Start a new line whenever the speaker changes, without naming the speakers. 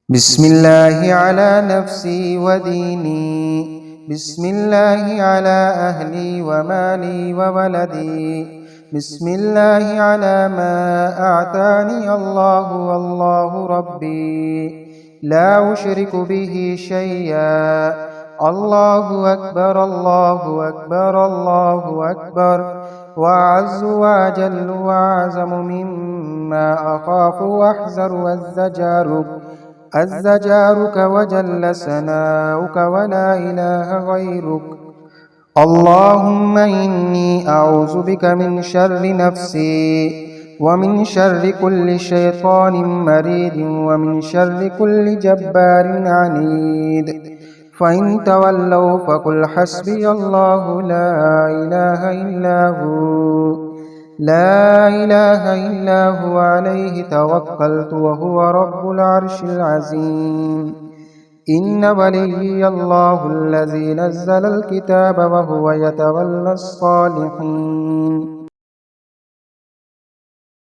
بسم الله على نفسي وديني، بسم الله على أهلي ومالي وولدي، بسم الله على ما أعطاني الله والله ربي، لا أشرك به شيئا. الله أكبر الله أكبر الله أكبر، وأعز وأجل وأعظم مما أخاف وأحذر الزجارك وجل ثناؤك ولا إله غيرك. اللهم إني أعوذ بك من شر نفسي، ومن شر كل شيطان مريد، ومن شر كل جبار عنيد. فإن تولوا فقل حسبي الله لا إله إلا هو، لا إله إلا هو عليه توكلت وهو رب العرش العظيم. إن وليي الله الذي نزل الكتاب وهو يتولى الصالحين.